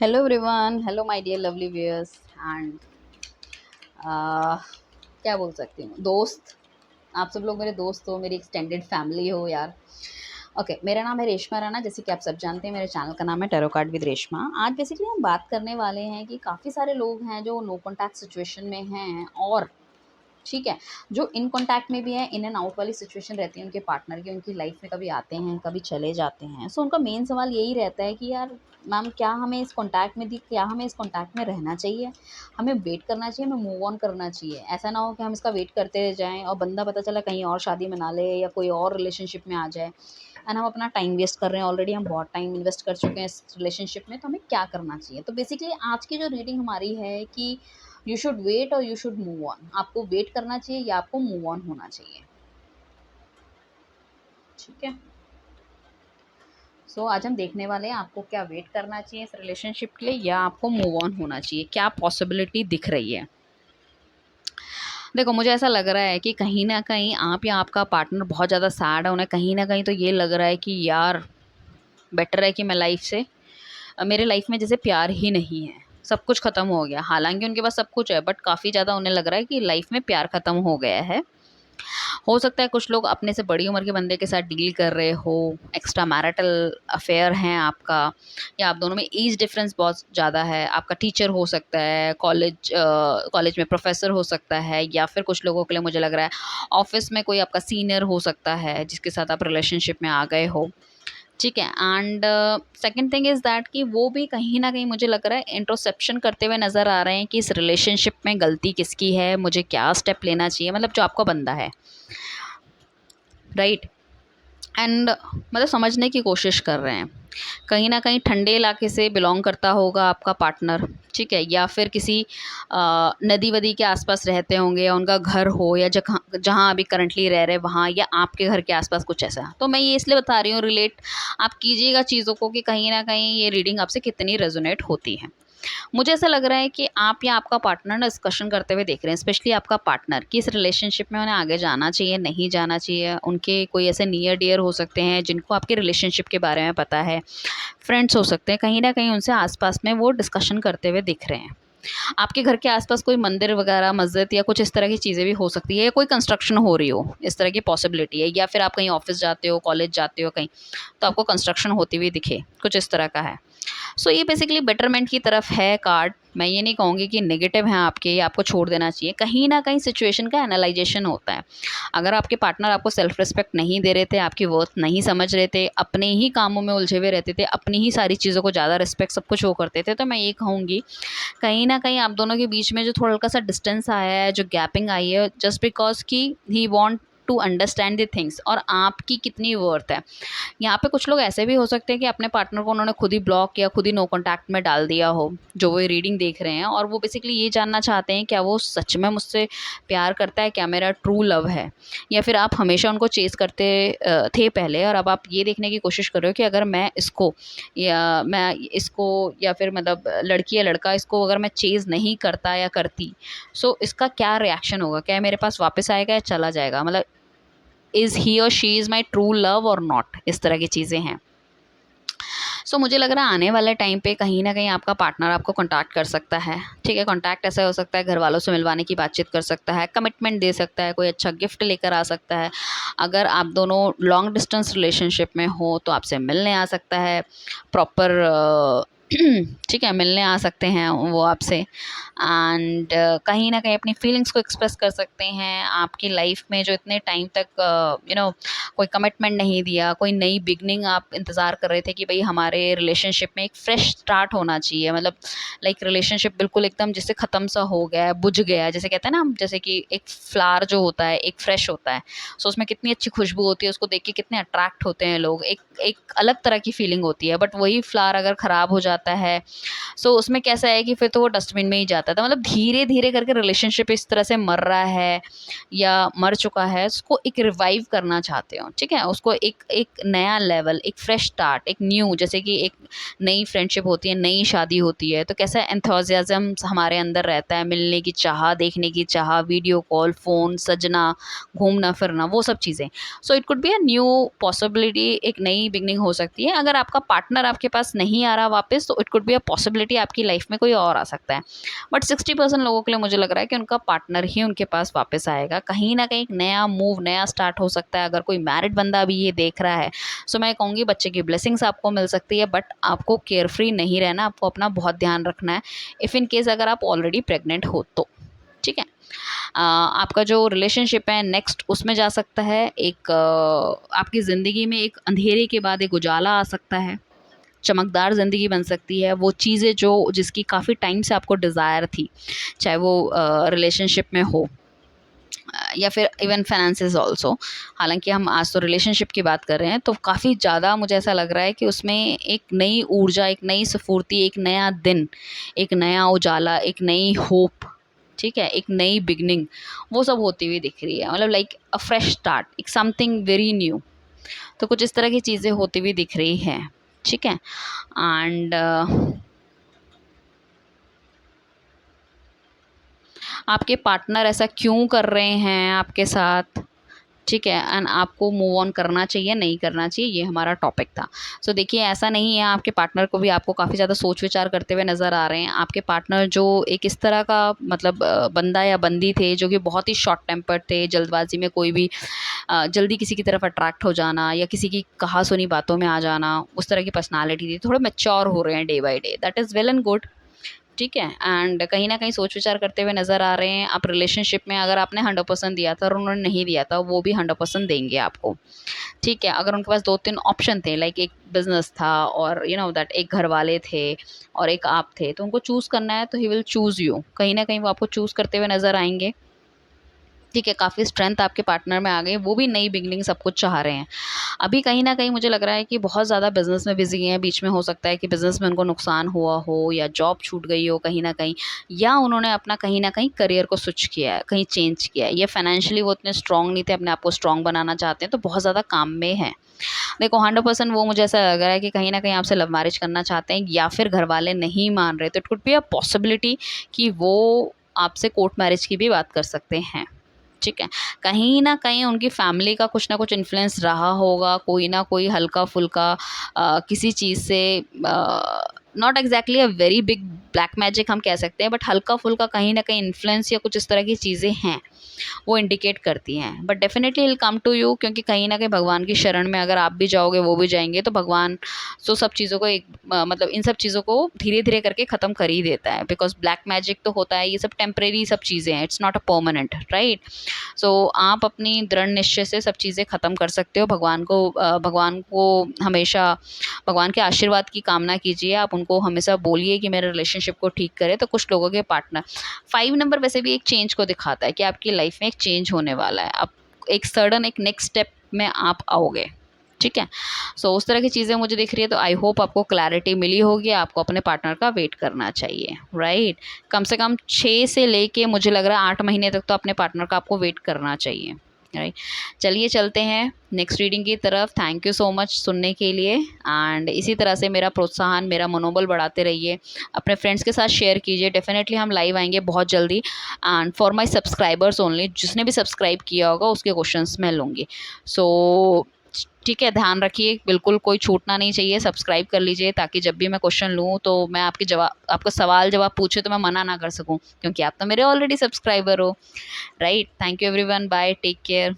Hello everyone, hello my dear lovely viewers and क्या बोल सकती हूँ दोस्त। आप सब लोग मेरे दोस्त हो, मेरी एक्सटेंडेड फैमिली हो यार। ओके, मेरा नाम है रेशमा राणा। जैसे कि आप सब जानते हैं, मेरे चैनल का नाम है टैरो कार्ड विद रेशमा। आज बेसिकली हम बात करने वाले हैं कि काफ़ी सारे लोग हैं जो नो कॉन्टैक्ट सिचुएशन में हैं, और ठीक है, जो इन कॉन्टैक्ट में भी है, इन एंड आउट वाली सिचुएशन रहती है उनके पार्टनर की, उनकी लाइफ में कभी आते हैं कभी चले जाते हैं। सो उनका मेन सवाल यही रहता है कि यार मैम, क्या हमें इस कॉन्टैक्ट में क्या हमें इस कॉन्टैक्ट में रहना चाहिए, हमें वेट करना चाहिए, हमें मूव ऑन करना चाहिए। ऐसा ना हो कि हम इसका वेट करते रह जाएं और बंदा पता चला कहीं और शादी मना ले या कोई और रिलेशनशिप में आ जाए एंड हम अपना टाइम वेस्ट कर रहे हैं। ऑलरेडी हम बहुत टाइम इन्वेस्ट कर चुके हैं इस रिलेशनशिप में, तो हमें क्या करना चाहिए। तो बेसिकली आज की जो रीडिंग हमारी है कि यू शुड वेट और यू शुड मूव ऑन। आपको वेट करना चाहिए या आपको मूव ऑन होना चाहिए। ठीक है, आज हम देखने वाले हैं आपको क्या वेट करना चाहिए इस रिलेशनशिप के लिए या आपको मूव ऑन होना चाहिए, क्या पॉसिबिलिटी दिख रही है। देखो, मुझे ऐसा लग रहा है कि कहीं ना कहीं आप या आपका पार्टनर बहुत ज़्यादा सैड है। उन्हें कहीं ना कहीं तो ये लग रहा है कि यार बेटर है कि मैं लाइफ से मेरे लाइफ में जैसे प्यार ही नहीं है, सब कुछ ख़त्म हो गया। हालांकि उनके पास सब कुछ है, बट काफ़ी ज़्यादा उन्हें लग रहा है कि लाइफ में प्यार ख़त्म हो गया है। हो सकता है कुछ लोग अपने से बड़ी उम्र के बंदे के साथ डील कर रहे हो, एक्स्ट्रा मैरिटल अफेयर हैं आपका, या आप दोनों में एज डिफरेंस बहुत ज़्यादा है। आपका टीचर हो सकता है, कॉलेज में प्रोफेसर हो सकता है, या फिर कुछ लोगों के लिए मुझे लग रहा है ऑफिस में कोई आपका सीनियर हो सकता है जिसके साथ आप रिलेशनशिप में आ गए हो। ठीक है, and second thing is that कि वो भी कहीं ना कहीं मुझे लग रहा है इंट्रोस्पेक्शन करते हुए नज़र आ रहे हैं कि इस रिलेशनशिप में गलती किसकी है, मुझे क्या स्टेप लेना चाहिए, मतलब जो आपका बंदा है, राइट। एंड मतलब समझने की कोशिश कर रहे हैं। कहीं ना कहीं ठंडे इलाके से बिलोंग करता होगा आपका पार्टनर, ठीक है, या फिर किसी नदी वदी के आसपास रहते होंगे, या उनका घर हो, या जहाँ जहाँ अभी करंटली रह रहे वहाँ, या आपके घर के आसपास कुछ ऐसा। तो मैं ये इसलिए बता रही हूँ, रिलेट आप कीजिएगा चीज़ों को कि कहीं ना कहीं ये रीडिंग आपसे कितनी रेजोनेट होती है। मुझे ऐसा लग रहा है कि आप या आपका पार्टनर ना डिस्कशन करते हुए देख रहे हैं, स्पेशली आपका पार्टनर, कि इस रिलेशनशिप में उन्हें आगे जाना चाहिए नहीं जाना चाहिए। उनके कोई ऐसे नियर डियर हो सकते हैं जिनको आपके रिलेशनशिप के बारे में पता है, फ्रेंड्स हो सकते हैं, कहीं ना कहीं उनसे आसपास में वो डिस्कशन करते हुए दिख रहे हैं। आपके घर के आसपास कोई मंदिर वगैरह, मस्जिद या कुछ इस तरह की चीज़ें भी हो सकती है, या कोई कंस्ट्रक्शन हो रही हो, इस तरह की पॉसिबिलिटी है। या फिर आप कहीं ऑफिस जाते हो, कॉलेज जाते हो कहीं, तो आपको कंस्ट्रक्शन होती हुई दिखे, कुछ इस तरह का है। ये बेसिकली बेटरमेंट की तरफ है कार्ड। मैं ये नहीं कहूँगी कि नेगेटिव हैं आपके, या आपको छोड़ देना चाहिए। कहीं ना कहीं सिचुएशन का एनालाइजेशन होता है। अगर आपके पार्टनर आपको सेल्फ रिस्पेक्ट नहीं दे रहे थे, आपकी वर्थ नहीं समझ रहे थे, अपने ही कामों में उलझे हुए रहते थे, अपनी ही सारी चीज़ों को ज़्यादा रिस्पेक्ट सब कुछ वो करते थे, तो मैं ये कहूँगी कहीं न कहीं आप दोनों के बीच में जो थोड़ा हल्का-सा डिस्टेंस आया है, जो गैपिंग आई है, जस्ट बिकॉज़ कि he want to understand the things और आपकी कितनी वर्थ है। यहाँ पे कुछ लोग ऐसे भी हो सकते हैं कि अपने पार्टनर को उन्होंने खुद ही ब्लॉक या खुद ही नो कॉन्टैक्ट में डाल दिया हो, जो वो रीडिंग देख रहे हैं, और वो बेसिकली ये जानना चाहते हैं क्या वो सच में मुझसे प्यार करता है, क्या मेरा ट्रू लव है, या फिर आप हमेशा उनको चेज़ करते थे पहले, और अब आप ये देखने की कोशिश कर रहे हो कि अगर मैं इसको या फिर मतलब लड़की या लड़का इसको अगर मैं चेज़ नहीं करता या करती, इसका क्या रिएक्शन होगा, क्या मेरे पास वापस आएगा या चला जाएगा, मतलब इज़ ही और she is my true love और नॉट, इस तरह की चीज़ें हैं। मुझे लग रहा है आने वाले टाइम पे कहीं न कहीं आपका पार्टनर आपको कॉन्टैक्ट कर सकता है, ठीक है। कॉन्टैक्ट ऐसा हो सकता है, घर वालों से मिलवाने की बातचीत कर सकता है, कमिटमेंट दे सकता है, कोई अच्छा गिफ्ट लेकर आ सकता है। अगर आप दोनों लॉन्ग डिस्टेंस रिलेशनशिप में हो तो आपसे मिलने आ सकता है, प्रॉपर ठीक है, मिलने आ सकते हैं वो आपसे, एंड कहीं न कहीं अपनी फीलिंग्स को एक्सप्रेस कर सकते हैं। आपकी लाइफ में जो इतने टाइम तक कोई कमिटमेंट नहीं दिया, कोई नई बिगनिंग आप इंतज़ार कर रहे थे कि भई हमारे रिलेशनशिप में एक फ्रेश स्टार्ट होना चाहिए, मतलब लाइक रिलेशनशिप बिल्कुल एकदम जैसे ख़त्म सा हो गया है, बुझ गया है, जैसे कहते हैं ना हम, जैसे कि एक फ्लावर जो होता है एक फ्रेश होता है, उसमें कितनी अच्छी खुशबू होती है, उसको देख के कितने अट्रैक्ट होते हैं लोग, एक एक अलग तरह की फीलिंग होती है। बट वही फ्लावर अगर ख़राब हो जाता है, उसमें कैसा है कि फिर तो वो डस्टबिन में ही जाता था। मतलब धीरे धीरे करके रिलेशनशिप इस तरह से मर रहा है या मर चुका है, उसको एक रिवाइव करना चाहते हो, ठीक है, उसको एक एक नया लेवल, एक फ्रेश स्टार्ट, एक न्यू, जैसे कि एक नई फ्रेंडशिप होती है, नई शादी होती है, तो कैसा एंथुसियाज्म हमारे अंदर रहता है, मिलने की चाह, देखने की चाह, वीडियो कॉल, फ़ोन, सजना, घूमना फिरना, वो सब चीज़ें। It could be a new possibility, एक नई बिगनिंग हो सकती है। अगर आपका पार्टनर आपके पास नहीं आ रहा वापस, तो it could be a possibility आपकी लाइफ में कोई और आ सकता है, बट 60% लोगों के लिए मुझे लग रहा है कि उनका पार्टनर ही उनके पास वापस आएगा। कहीं ना कहीं एक नया मूव, नया स्टार्ट हो सकता है। अगर कोई मैरिड बंदा भी ये देख रहा है, सो मैं कहूँगी बच्चे की ब्लेसिंग्स आपको मिल सकती है, बट आपको केयरफ्री नहीं रहना, आपको अपना बहुत ध्यान रखना है। इफ़ इन केस अगर आप ऑलरेडी प्रेग्नेंट हो तो ठीक है। आपका जो रिलेशनशिप है नेक्स्ट उसमें जा सकता है, एक आपकी ज़िंदगी में एक अंधेरे के बाद एक उजाला आ सकता है, चमकदार ज़िंदगी बन सकती है। वो चीज़ें जो जिसकी काफ़ी टाइम से आपको डिज़ायर थी, चाहे वो रिलेशनशिप में हो या फिर इवन फाइनेंसेस ऑल्सो। हालांकि हम आज तो रिलेशनशिप की बात कर रहे हैं, तो काफ़ी ज़्यादा मुझे ऐसा लग रहा है कि उसमें एक नई ऊर्जा, एक नई स्फूर्ति, एक नया दिन, एक नया उजाला, एक नई होप, ठीक है, एक नई बिगनिंग, वो सब होती हुई दिख रही है। मतलब लाइक अ फ्रेश स्टार्ट, एक समथिंग वेरी न्यू। तो कुछ इस तरह की चीज़ें होती हुई दिख रही हैं, ठीक है। एंड आपके पार्टनर ऐसा क्यों कर रहे हैं आपके साथ, ठीक है, एंड आपको मूव ऑन करना चाहिए नहीं करना चाहिए, ये हमारा टॉपिक था। सो देखिए, ऐसा नहीं है, आपके पार्टनर को भी आपको काफ़ी ज़्यादा सोच विचार करते हुए नज़र आ रहे हैं। आपके पार्टनर जो एक इस तरह का मतलब बंदा या बंदी थे जो कि बहुत ही शॉर्ट टेम्पर्ड थे, जल्दबाजी में कोई भी जल्दी किसी की तरफ अट्रैक्ट हो जाना या किसी की कहा सुनी बातों में आ जाना, उस तरह की पर्सनालिटी थी। थोड़े मैच्योर हो रहे हैं day by day, that is well and good, ठीक है। एंड कहीं न कहीं सोच विचार करते हुए नज़र आ रहे हैं। आप रिलेशनशिप में अगर आपने 100% दिया था और उन्होंने नहीं दिया था, वो भी 100% देंगे आपको, ठीक है। अगर उनके पास 2-3 ऑप्शन थे, लाइक एक बिज़नेस था और यू नो दैट एक घरवाले थे और एक आप थे, तो उनको चूज़ करना है तो ही विल चूज़ यू। कहीं न कहीं वो आपको चूज़ करते हुए नज़र आएँगे, ठीक है। काफ़ी स्ट्रेंथ आपके पार्टनर में आ गई, वो भी नई बिगिनिंग सब कुछ चाह रहे हैं। अभी कहीं न कहीं मुझे लग रहा है कि बहुत ज़्यादा बिज़नेस में बिज़ी हैं, बीच में हो सकता है कि बिज़नेस में उनको नुकसान हुआ हो या जॉब छूट गई हो कहीं न कहीं, या उन्होंने अपना कहीं न कहीं करियर को स्विच किया है, कहीं चेंज किया है, या फाइनेंशियली वो इतने स्ट्रॉन्ग नहीं थे, अपने आप को स्ट्रॉन्ग बनाना चाहते हैं, तो बहुत ज़्यादा काम में हैं। देखो 100% वो मुझे ऐसा लग रहा है कि कहीं न कहीं आपसे लव मैरिज करना चाहते हैं, या फिर घरवाले नहीं मान रहे, तो it could be a possibility कि वो आपसे कोर्ट मैरिज की भी बात कर सकते हैं, ठीक है। कहीं न कहीं उनकी फैमिली का कुछ ना कुछ इन्फ्लुएंस रहा होगा, कोई ना कोई हल्का-फुल्का किसी चीज़ से not exactly a very big black magic हम कह सकते हैं, बट हल्का-फुल्का कहीं न कहीं इन्फ्लुएंस या कुछ इस तरह की चीज़ें हैं, वो इंडिकेट करती हैं। But definitely will come to you, क्योंकि कहीं न कहीं भगवान की शरण में अगर आप भी जाओगे, वो भी जाएँगे, तो भगवान तो सब चीज़ों को एक मतलब इन सब चीज़ों को धीरे-धीरे करके ख़त्म कर ही देता है, बिकॉज़ ब्लैक मैजिक तो होता है, ये सब टेम्परेरी सब चीज़ें हैं, it's not a permanent, right? So आप अपनी दृढ़ निश्चय से सब चीज़ें ख़त्म कर सकते हो। भगवान को हमेशा भगवान के आशीर्वाद की कामना कीजिए। आप उनको हमेशा बोलिए कि मेरे रिलेशनशिप को ठीक करें। तो कुछ लोगों के पार्टनर 5 नंबर वैसे भी एक चेंज को दिखाता है कि आपकी लाइफ में एक चेंज होने वाला है। आप एक सडन एक नेक्स्ट स्टेप में आप आओगे, ठीक है। सो उस तरह की चीज़ें मुझे दिख रही है, तो आई होप आपको क्लैरिटी मिली होगी। आपको अपने पार्टनर का वेट करना चाहिए, राइट। कम से कम 6 से लेके मुझे लग रहा है 8 महीने तक तो अपने पार्टनर का आपको वेट करना चाहिए, राइट। चलिए चलते हैं नेक्स्ट रीडिंग की तरफ। थैंक यू सो मच सुनने के लिए, एंड इसी तरह से मेरा प्रोत्साहन, मेरा मनोबल बढ़ाते रहिए। अपने फ्रेंड्स के साथ शेयर कीजिए। डेफिनेटली हम लाइव आएंगे बहुत जल्दी, and for my subscribers only, जिसने भी सब्सक्राइब किया होगा उसके क्वेश्चंस मैं लूँगी। सो ठीक है, ध्यान रखिए, बिल्कुल कोई छूटना नहीं चाहिए। सब्सक्राइब कर लीजिए ताकि जब भी मैं क्वेश्चन लूँ तो मैं आपको सवाल जवाब पूछे तो मैं मना ना कर सकूँ, क्योंकि आप तो मेरे ऑलरेडी सब्सक्राइबर हो, right. Thank you everyone, bye, take care.